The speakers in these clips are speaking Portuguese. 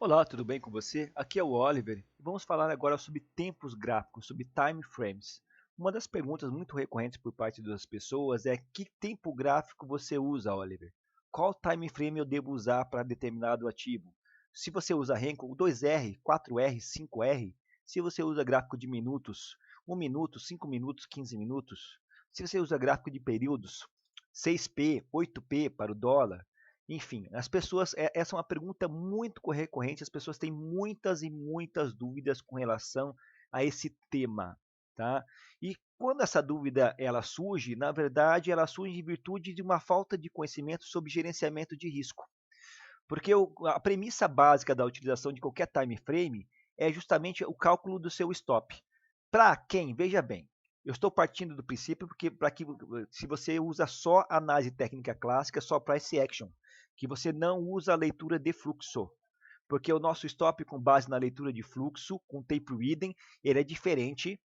Olá, tudo bem com você? Aqui é o Oliver e vamos falar agora sobre tempos gráficos, sobre time frames. Uma das perguntas muito recorrentes por parte das pessoas é que tempo gráfico você usa, Oliver? Qual time frame eu devo usar para determinado ativo? Se você usa Renko, 2R, 4R, 5R, se você usa gráfico de minutos, 1 minuto, 5 minutos, 15 minutos, se você usa gráfico de períodos, 6P, 8P para o dólar, enfim, as pessoas, essa é uma pergunta muito recorrente, as pessoas têm muitas e muitas dúvidas com relação a esse tema, tá? E quando essa dúvida ela surge, na verdade, ela surge em virtude de uma falta de conhecimento sobre gerenciamento de risco. Porque a premissa básica da utilização de qualquer time frame é justamente o cálculo do seu stop. Para quem? Veja bem, eu estou partindo do princípio porque para que se você usa só análise técnica clássica, só price action, que você não usa a leitura de fluxo, porque o nosso stop com base na leitura de fluxo, com tape reading, ele é diferente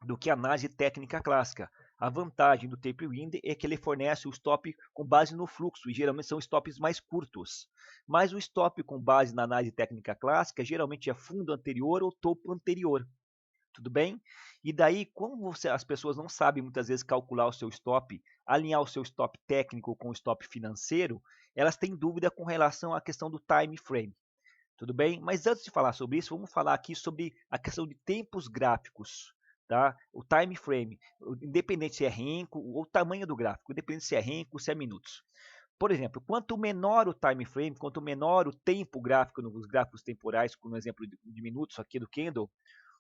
do que a análise técnica clássica. A vantagem do tape wind é que ele fornece o stop com base no fluxo, e geralmente são stops mais curtos. Mas o stop com base na análise técnica clássica geralmente é fundo anterior ou topo anterior. Tudo bem? E daí, como as pessoas não sabem muitas vezes calcular o seu stop, alinhar o seu stop técnico com o stop financeiro, elas têm dúvida com relação à questão do time frame. Tudo bem? Mas antes de falar sobre isso, vamos falar aqui sobre a questão de tempos gráficos, tá? O time frame, independente se é renco ou o tamanho do gráfico, independente se é renco ou se é minutos. Por exemplo, quanto menor o time frame, quanto menor o tempo gráfico nos gráficos temporais, como no exemplo de minutos aqui do Candle,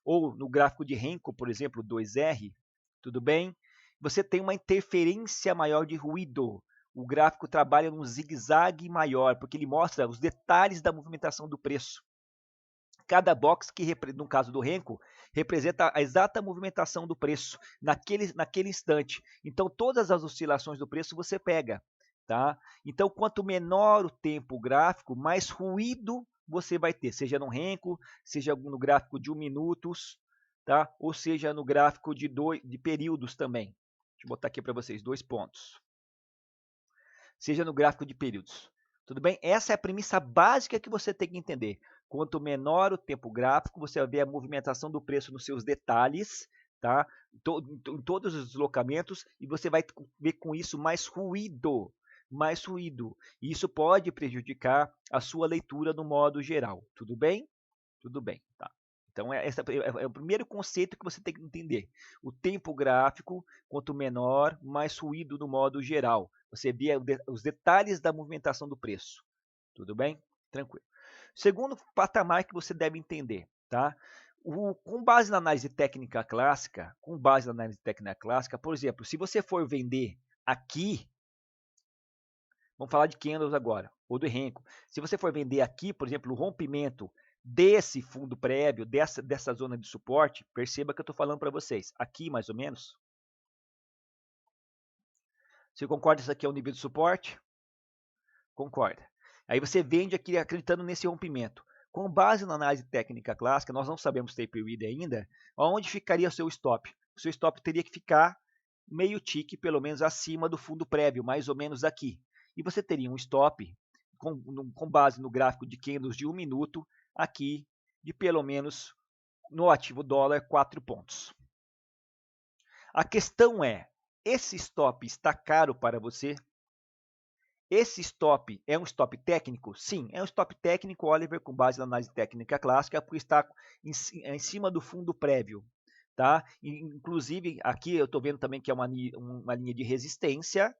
ou no gráfico de renco, por exemplo, 2R, tudo bem? Você tem uma interferência maior de ruído. O gráfico trabalha num zigue-zague maior, porque ele mostra os detalhes da movimentação do preço. Cada box, que no caso do Renko, representa a exata movimentação do preço naquele instante. Então, todas as oscilações do preço você pega. Tá? Então, quanto menor o tempo gráfico, mais ruído você vai ter, seja no Renko, seja no gráfico de 1 minutos, tá? Ou seja no gráfico de períodos também. Deixa eu botar aqui para vocês 2 pontos. Seja no gráfico de períodos. Tudo bem? Essa é a premissa básica que você tem que entender. Quanto menor o tempo gráfico, você vai ver a movimentação do preço nos seus detalhes, tá? Em todos os deslocamentos, e você vai ver com isso mais ruído. Mais ruído. E isso pode prejudicar a sua leitura no modo geral. Tudo bem? Tudo bem, tá? Então, é o primeiro conceito que você tem que entender. O tempo gráfico, quanto menor, mais ruído no modo geral. Você vê os detalhes da movimentação do preço. Tudo bem? Tranquilo. Segundo patamar que você deve entender, tá? Com base na análise técnica clássica, por exemplo, se você for vender aqui, vamos falar de candles agora, ou do Renko. Se você for vender aqui, por exemplo, o rompimento desse fundo prévio, dessa zona de suporte, perceba que eu estou falando para vocês, aqui mais ou menos. Você concorda que isso aqui é o nível de suporte? Concorda. Aí você vende aqui acreditando nesse rompimento. Com base na análise técnica clássica, nós não sabemos tape read ainda, onde ficaria o seu stop? O seu stop teria que ficar meio tique, pelo menos acima do fundo prévio, mais ou menos aqui. E você teria um stop com base no gráfico de candles de 1 minuto, aqui de pelo menos no ativo dólar 4 pontos. A questão é, esse stop está caro para você? Esse stop é um stop técnico? Sim, é um stop técnico, Oliver, com base na análise técnica clássica, porque está em cima do fundo prévio. Tá? Inclusive, aqui eu estou vendo também que é uma linha de resistência,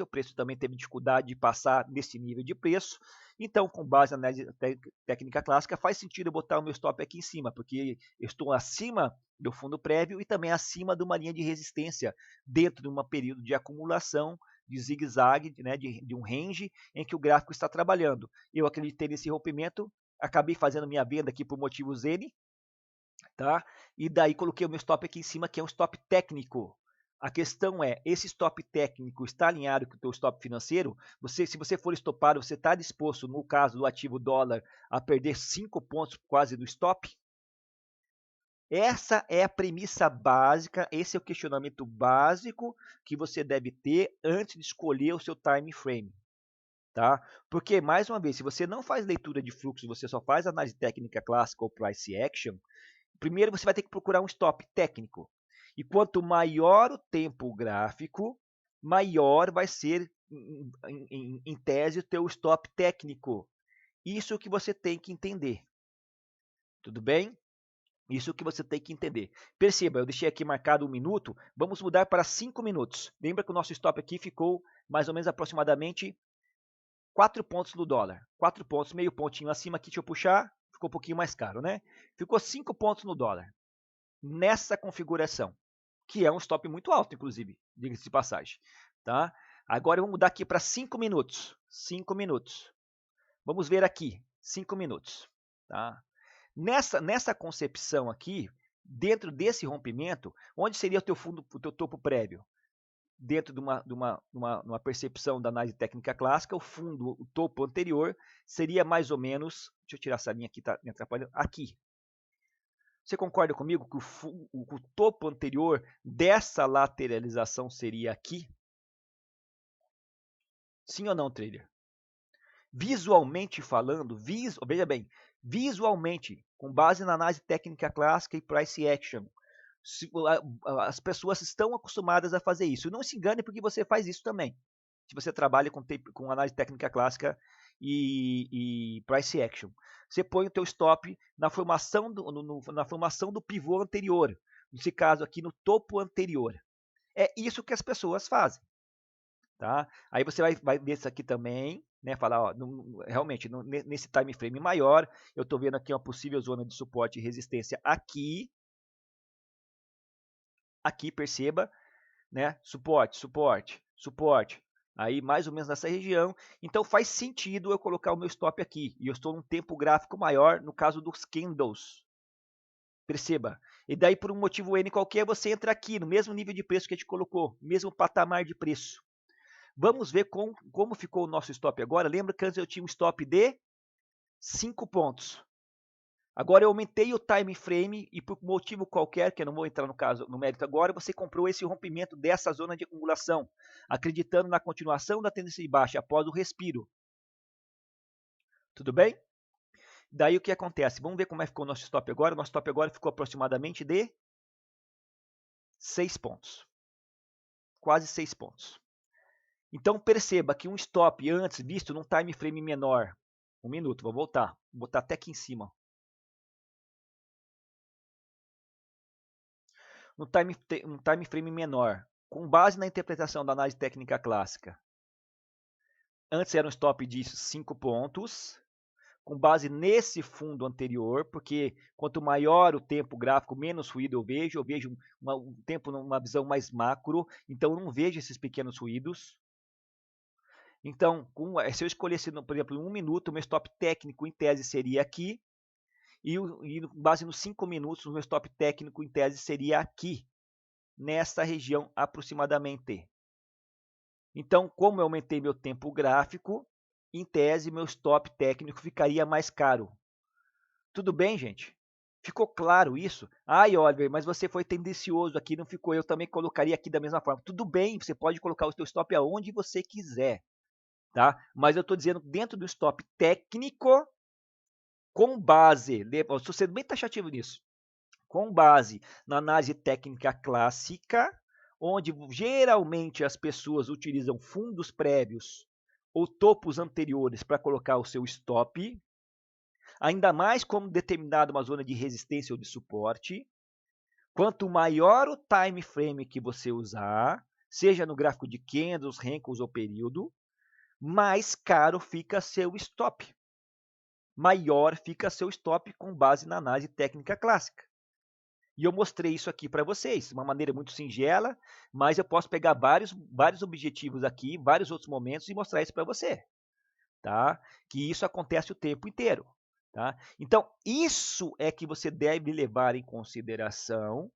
o preço também teve dificuldade de passar nesse nível de preço, então, com base na análise técnica clássica, faz sentido eu botar o meu stop aqui em cima, porque eu estou acima do fundo prévio e também acima de uma linha de resistência, dentro de um período de acumulação, de zigue-zague, né, de um range em que o gráfico está trabalhando. Eu acreditei nesse rompimento, acabei fazendo minha venda aqui por motivos N, tá? E daí coloquei o meu stop aqui em cima, que é um stop técnico. A questão é, esse stop técnico está alinhado com o teu stop financeiro? Se você for estopado, você está disposto, no caso do ativo dólar, a perder 5 pontos quase do stop? Essa é a premissa básica, esse é o questionamento básico que você deve ter antes de escolher o seu time frame. Tá? Porque, mais uma vez, se você não faz leitura de fluxo, você só faz análise técnica clássica ou price action, primeiro você vai ter que procurar um stop técnico. E quanto maior o tempo gráfico, maior vai ser, em tese, o teu stop técnico. Isso que você tem que entender. Tudo bem? Isso que você tem que entender. Perceba, eu deixei aqui marcado 1 minuto, vamos mudar para 5 minutos. Lembra que o nosso stop aqui ficou mais ou menos aproximadamente 4 pontos no dólar. 4 pontos, meio pontinho acima aqui, deixa eu puxar, ficou um pouquinho mais caro, né? Ficou 5 pontos no dólar. Nessa configuração, que é um stop muito alto, inclusive, diga-se de passagem. Tá? Agora eu vou mudar aqui para 5 minutos. 5 minutos. Vamos ver aqui, 5 minutos. Tá? Nessa concepção aqui, dentro desse rompimento, onde seria o teu fundo, o teu topo prévio? Dentro de uma percepção da análise técnica clássica, o fundo, o topo anterior, seria mais ou menos, deixa eu tirar essa linha aqui, está me atrapalhando, aqui. Você concorda comigo que o topo anterior dessa lateralização seria aqui? Sim ou não, trader? Visualmente falando, veja bem, visualmente, com base na análise técnica clássica e price action, as pessoas estão acostumadas a fazer isso. Não se engane porque você faz isso também. Se você trabalha com análise técnica clássica e price action. Você põe o teu stop na formação na formação do pivô anterior. Nesse caso aqui, no topo anterior. É isso que as pessoas fazem. Tá? Aí você vai nesse aqui também, né, falar, ó, realmente, nesse time frame maior, eu estou vendo aqui uma possível zona de suporte e resistência aqui. Aqui, perceba, né, suporte, suporte, suporte. Aí, mais ou menos nessa região. Então, faz sentido eu colocar o meu stop aqui. E eu estou num tempo gráfico maior, no caso dos candles. Perceba. E daí, por um motivo N qualquer, você entra aqui, no mesmo nível de preço que a gente colocou. Mesmo patamar de preço. Vamos ver como ficou o nosso stop agora. Lembra que antes eu tinha um stop de 5 pontos. Agora eu aumentei o time frame e por motivo qualquer, que eu não vou entrar no mérito agora, você comprou esse rompimento dessa zona de acumulação, acreditando na continuação da tendência de baixa após o respiro. Tudo bem? Daí o que acontece? Vamos ver como é que ficou o nosso stop agora. O nosso stop agora ficou aproximadamente de 6 pontos. Quase 6 pontos. Então perceba que um stop antes visto num time frame menor. 1 minuto, vou voltar. Vou botar até aqui em cima. Um time frame menor, com base na interpretação da análise técnica clássica. Antes era um stop de 5 pontos, com base nesse fundo anterior, porque quanto maior o tempo gráfico, menos ruído eu vejo um tempo numa visão mais macro, então eu não vejo esses pequenos ruídos. Então, se eu escolhesse, por exemplo, em 1 minuto, o meu stop técnico em tese seria aqui, e com base nos 5 minutos, o meu stop técnico em tese seria aqui, nessa região aproximadamente. Então, como eu aumentei meu tempo gráfico, em tese, meu stop técnico ficaria mais caro. Tudo bem, gente? Ficou claro isso? Ai, Oliver, mas você foi tendencioso aqui, não ficou. Eu também colocaria aqui da mesma forma. Tudo bem, você pode colocar o seu stop aonde você quiser, tá? Mas eu estou dizendo dentro do stop técnico, com base, estou sendo bem taxativo nisso, com base na análise técnica clássica, onde geralmente as pessoas utilizam fundos prévios ou topos anteriores para colocar o seu stop, ainda mais como determinada uma zona de resistência ou de suporte. Quanto maior o time frame que você usar, seja no gráfico de candles, Henkels ou período, mais caro fica seu stop. Maior fica seu stop com base na análise técnica clássica. E eu mostrei isso aqui para vocês, de uma maneira muito singela, mas eu posso pegar vários objetivos aqui, vários outros momentos e mostrar isso para você. Tá? Que isso acontece o tempo inteiro. Tá? Então, isso é que você deve levar em consideração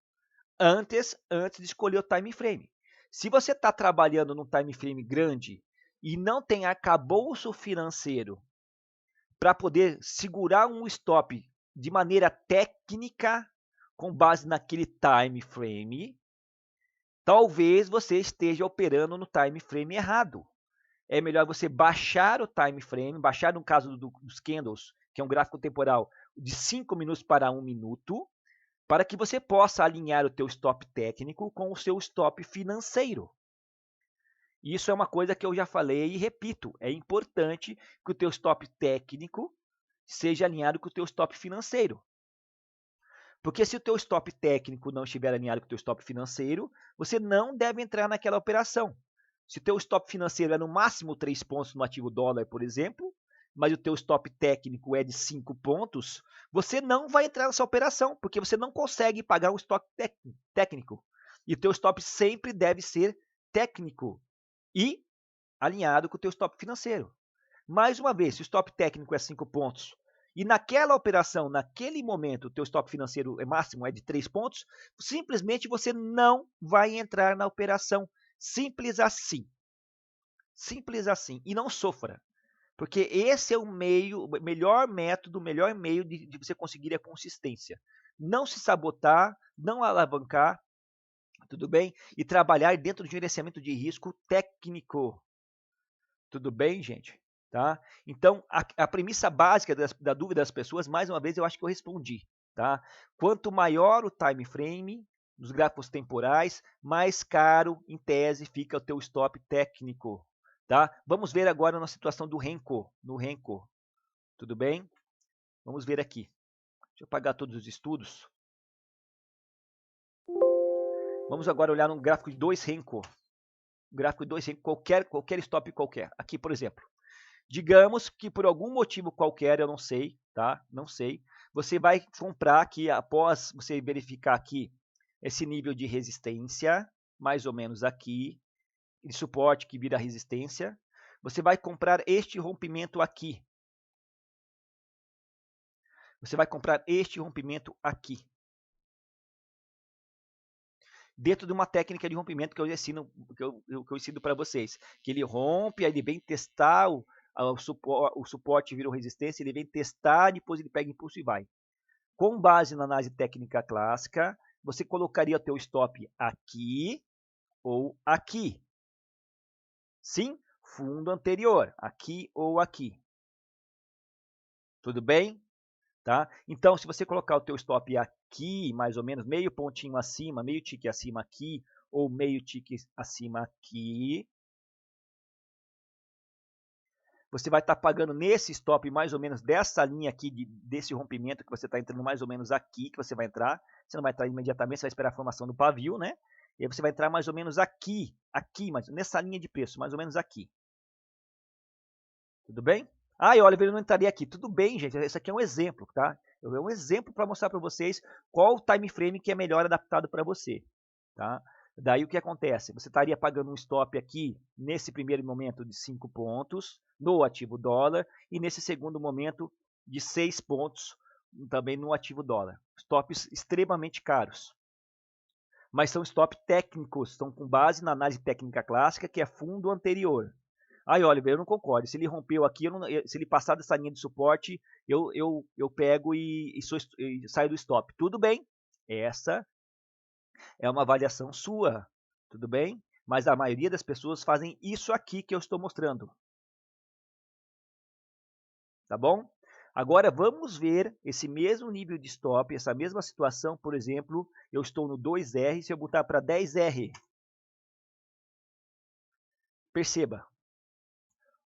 antes de escolher o time frame. Se você está trabalhando num time frame grande e não tem arcabouço financeiro para poder segurar um stop de maneira técnica, com base naquele time frame, talvez você esteja operando no time frame errado. é melhor você baixar o time frame, baixar no caso dos candles, que é um gráfico temporal, de 5 minutos para 1 minuto, para que você possa alinhar o teu stop técnico com o seu stop financeiro. Isso é uma coisa que eu já falei e repito, é importante que o teu stop técnico seja alinhado com o teu stop financeiro. Porque se o teu stop técnico não estiver alinhado com o teu stop financeiro, você não deve entrar naquela operação. Se o teu stop financeiro é no máximo 3 pontos no ativo dólar, por exemplo, mas o teu stop técnico é de 5 pontos, você não vai entrar nessa operação, porque você não consegue pagar um stop técnico. E o teu stop sempre deve ser técnico e alinhado com o teu stop financeiro. Mais uma vez, se o stop técnico é 5 pontos e naquela operação, naquele momento, o teu stop financeiro máximo é de 3 pontos, simplesmente você não vai entrar na operação. Simples assim. Simples assim. E não sofra. Porque esse é o melhor método, o melhor meio de você conseguir a consistência. Não se sabotar, não alavancar, tudo bem? E trabalhar dentro do gerenciamento de risco técnico. Tudo bem, gente? Tá? Então, a premissa básica da dúvida das pessoas, mais uma vez, eu acho que eu respondi. Tá? Quanto maior o time frame dos gráficos temporais, mais caro, em tese, fica o teu stop técnico. Tá? Vamos ver agora na situação do Renko, no Renko. Tudo bem? Vamos ver aqui. Deixa eu apagar todos os estudos. Vamos agora olhar no gráfico de 2 Renko. Gráfico de 2 Renko, qualquer stop qualquer. Aqui, por exemplo. Digamos que por algum motivo qualquer, eu não sei, tá? Não sei. Você vai comprar aqui, após você verificar aqui esse nível de resistência, mais ou menos aqui, de suporte que vira resistência. Você vai comprar este rompimento aqui. Você vai comprar este rompimento aqui. Dentro de uma técnica de rompimento que eu ensino, que eu ensino para vocês. Que ele rompe, aí ele vem testar o suporte virou resistência, ele vem testar, depois ele pega impulso e vai. Com base na análise técnica clássica, você colocaria o teu stop aqui ou aqui. Sim, fundo anterior, aqui ou aqui. Tudo bem? Tá? Então, se você colocar o teu stop aqui, mais ou menos, meio pontinho acima, meio tique acima aqui, ou meio tique acima aqui, você vai estar pagando nesse stop mais ou menos dessa linha aqui, desse rompimento que você está entrando mais ou menos aqui, que você vai entrar. Você não vai entrar imediatamente, você vai esperar a formação do pavio, né? E aí você vai entrar mais ou menos aqui, mas nessa linha de preço, mais ou menos aqui. Tudo bem? Ah, e Oliver, eu não entraria aqui. Tudo bem, gente. Esse aqui é um exemplo, tá? É um exemplo para mostrar para vocês qual o time frame que é melhor adaptado para você, tá? Daí o que acontece? Você estaria pagando um stop aqui, nesse primeiro momento, de 5 pontos, no ativo dólar, e nesse segundo momento, de 6 pontos, também no ativo dólar. Stops extremamente caros. Mas são stop técnicos, estão com base na análise técnica clássica, que é fundo anterior. Aí, Oliver, eu não concordo. Se ele rompeu aqui, se ele passar dessa linha de suporte, eu pego e saio do stop. Tudo bem. Essa é uma avaliação sua. Tudo bem? Mas a maioria das pessoas fazem isso aqui que eu estou mostrando. Tá bom? Agora vamos ver esse mesmo nível de stop, essa mesma situação, por exemplo, eu estou no 2R, se eu botar para 10R. Perceba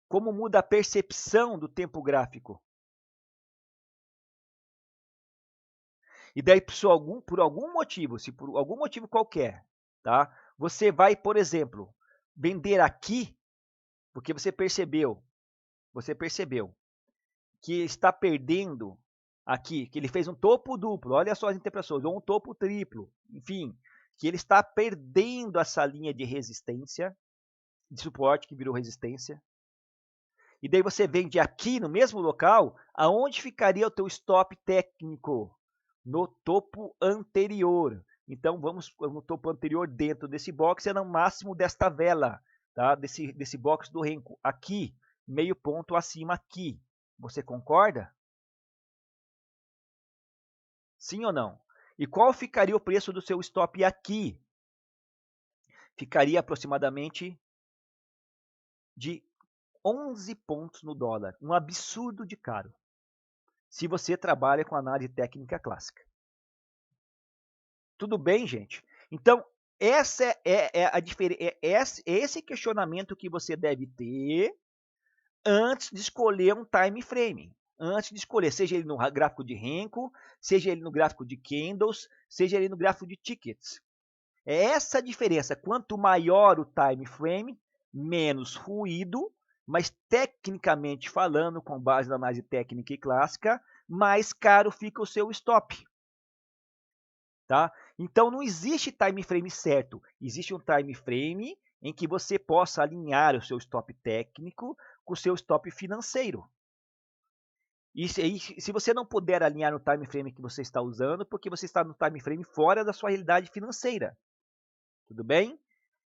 como muda a percepção do tempo gráfico. E daí, por algum motivo, se por algum motivo qualquer, tá? Você vai, por exemplo, vender aqui, porque você percebeu que está perdendo aqui, que ele fez um topo duplo, olha só as interpretações, ou um topo triplo, enfim, que ele está perdendo essa linha de resistência, de suporte que virou resistência. E daí você vende aqui no mesmo local, aonde ficaria o teu stop técnico? No topo anterior. Então vamos no topo anterior dentro desse box é no máximo desta vela, tá? Desse box do Renko. Aqui, meio ponto acima aqui. Você concorda? Sim ou não? E qual ficaria o preço do seu stop aqui? Ficaria aproximadamente de 11 pontos no dólar. Um absurdo de caro. Se você trabalha com análise técnica clássica. Tudo bem, gente? Então, essa a diferença. Esse questionamento que você deve ter antes de escolher um time frame. Antes de escolher, seja ele no gráfico de Renko, seja ele no gráfico de candles, seja ele no gráfico de tickets. É essa a diferença. Quanto maior o time frame, menos ruído, mas tecnicamente falando, com base na análise técnica e clássica, mais caro fica o seu stop. Tá? Então não existe time frame certo, existe um time frame em que você possa alinhar o seu stop técnico com o seu stop financeiro. E se você não puder alinhar no time frame que você está usando, porque você está no time frame fora da sua realidade financeira. Tudo bem?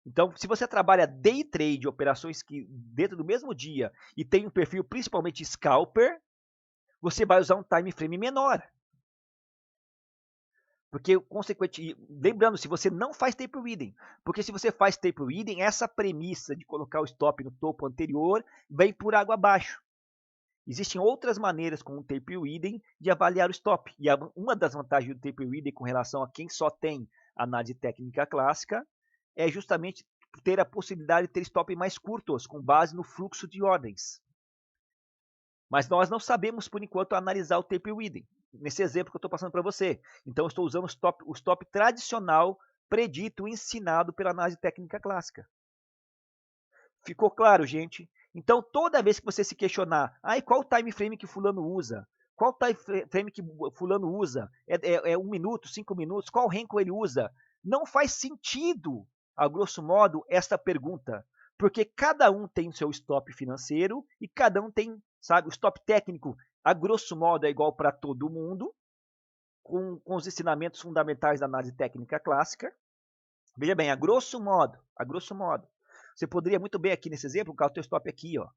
Então, se você trabalha day trade, operações que dentro do mesmo dia e tem um perfil principalmente scalper, você vai usar um time frame menor. Porque, consequentemente, lembrando, se você não faz tape reading, porque se você faz tape reading, essa premissa de colocar o stop no topo anterior vem por água abaixo. Existem outras maneiras com o tape reading de avaliar o stop. E uma das vantagens do tape reading com relação a quem só tem análise técnica clássica é justamente ter a possibilidade de ter stop mais curtos, com base no fluxo de ordens. Mas nós não sabemos, por enquanto, analisar o tape reading. Nesse exemplo que eu estou passando para você. Então, eu estou usando o stop tradicional, predito, ensinado pela análise técnica clássica. Ficou claro, gente? Então, toda vez que você se questionar, qual o time frame que fulano usa? Qual time frame que fulano usa? É 1 minuto, 5 minutos? Qual Renko ele usa? Não faz sentido, a grosso modo, esta pergunta. Porque cada um tem o seu stop financeiro e cada um tem, sabe, o stop técnico, a grosso modo, é igual para todo mundo, com os ensinamentos fundamentais da análise técnica clássica. Veja bem, a grosso modo. Você poderia muito bem aqui nesse exemplo colocar o teu stop aqui, ó.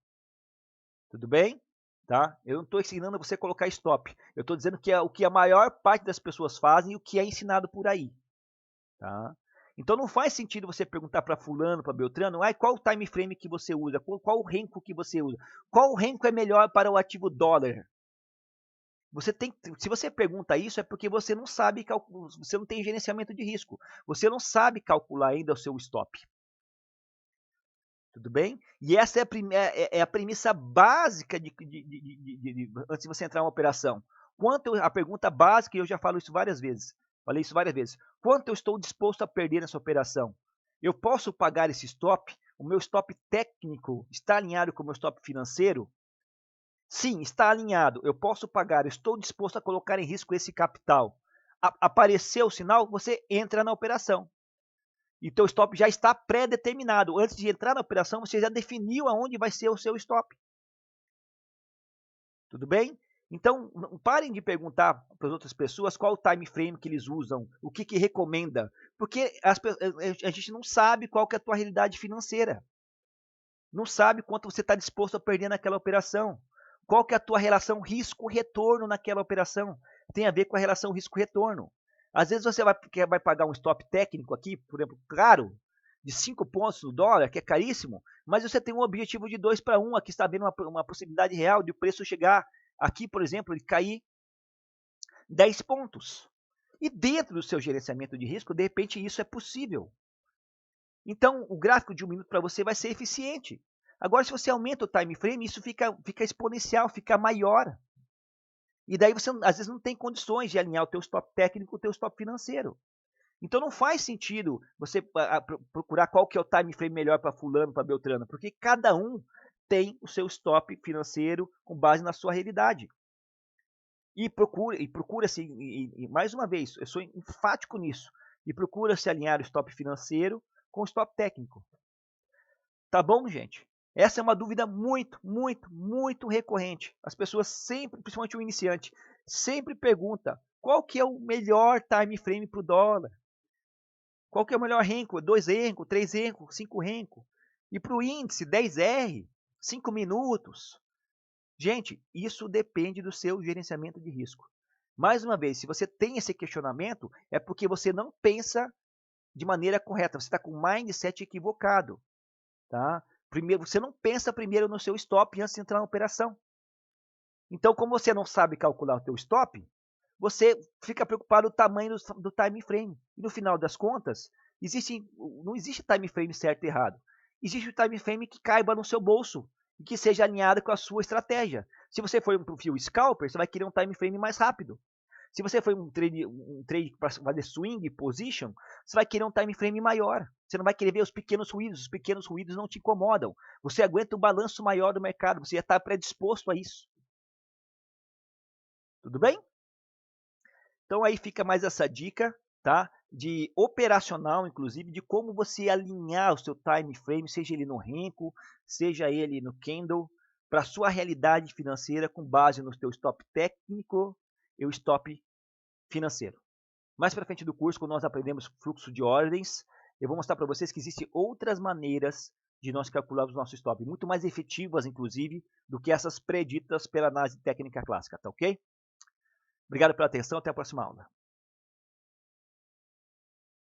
Tudo bem? Tá? Eu não estou ensinando você a colocar stop. Eu estou dizendo que é o que a maior parte das pessoas fazem e o que é ensinado por aí. Tá? Então não faz sentido você perguntar para fulano, para Beltrano, qual o time frame que você usa, qual o Renko que você usa, qual o Renko é melhor para o ativo dólar. Se você pergunta isso é porque você não sabe você não tem gerenciamento de risco, você não sabe calcular ainda o seu stop. Tudo bem? E essa é a premissa básica antes de você entrar em uma operação. A pergunta básica, e eu já falo isso várias vezes. Falei isso várias vezes. Quanto eu estou disposto a perder nessa operação? Eu posso pagar esse stop? O meu stop técnico está alinhado com o meu stop financeiro? Sim, está alinhado. Eu posso pagar. Eu estou disposto a colocar em risco esse capital. Apareceu o sinal, você entra na operação. E o teu stop já está pré-determinado. Antes de entrar na operação, você já definiu aonde vai ser o seu stop. Tudo bem? Então, não parem de perguntar para as outras pessoas qual o time frame que eles usam, o que recomenda. Porque a gente não sabe qual que é a tua realidade financeira. Não sabe quanto você está disposto a perder naquela operação. Qual que é a tua relação risco-retorno naquela operação. Tem a ver com a relação risco-retorno. Às vezes você vai pagar um stop técnico aqui, por exemplo, caro, de 5 pontos no dólar, que é caríssimo, mas você tem um objetivo de 2 para 1, aqui está vendo uma possibilidade real de o preço chegar aqui, por exemplo, ele cair 10 pontos. E dentro do seu gerenciamento de risco, de repente isso é possível. Então, o gráfico de 1 minuto para você vai ser eficiente. Agora, se você aumenta o time frame, isso fica exponencial, fica maior. E daí você, às vezes, não tem condições de alinhar o teu stop técnico com o teu stop financeiro. Então não faz sentido você procurar qual que é o time frame melhor para fulano, para Beltrano, porque cada um tem o seu stop financeiro com base na sua realidade. E procura-se, mais uma vez, eu sou enfático nisso, e procura-se alinhar o stop financeiro com o stop técnico. Tá bom, gente? Essa é uma dúvida muito, muito, muito recorrente. As pessoas sempre, principalmente o iniciante, sempre pergunta qual que é o melhor time frame para o dólar. Qual que é o melhor Renko? 2 Renko, 3 Renko, 5 Renko. E para o índice, 10R, 5 minutos. Gente, isso depende do seu gerenciamento de risco. Mais uma vez, se você tem esse questionamento, é porque você não pensa de maneira correta. Você está com o mindset equivocado. Tá? Primeiro, você não pensa primeiro no seu stop antes de entrar na operação. Então, como você não sabe calcular o teu stop, você fica preocupado com o tamanho do time frame. E no final das contas, não existe time frame certo e errado. Existe o time frame que caiba no seu bolso e que seja alinhado com a sua estratégia. Se você for um perfil scalper, você vai querer um time frame mais rápido. Se você for um trade para fazer swing position, você vai querer um time frame maior. Você não vai querer ver os pequenos ruídos não te incomodam. Você aguenta um balanço maior do mercado, você já está predisposto a isso. Tudo bem? Então aí fica mais essa dica, tá? De operacional, inclusive, de como você alinhar o seu time frame, seja ele no Renko, seja ele no Candle, para a sua realidade financeira com base no seu stop técnico e o stop financeiro. Mais para frente do curso, quando nós aprendemos fluxo de ordens, eu vou mostrar para vocês que existem outras maneiras de nós calcularmos o nosso stop, muito mais efetivas, inclusive, do que essas preditas pela análise técnica clássica, tá ok? Obrigado pela atenção, até a próxima aula.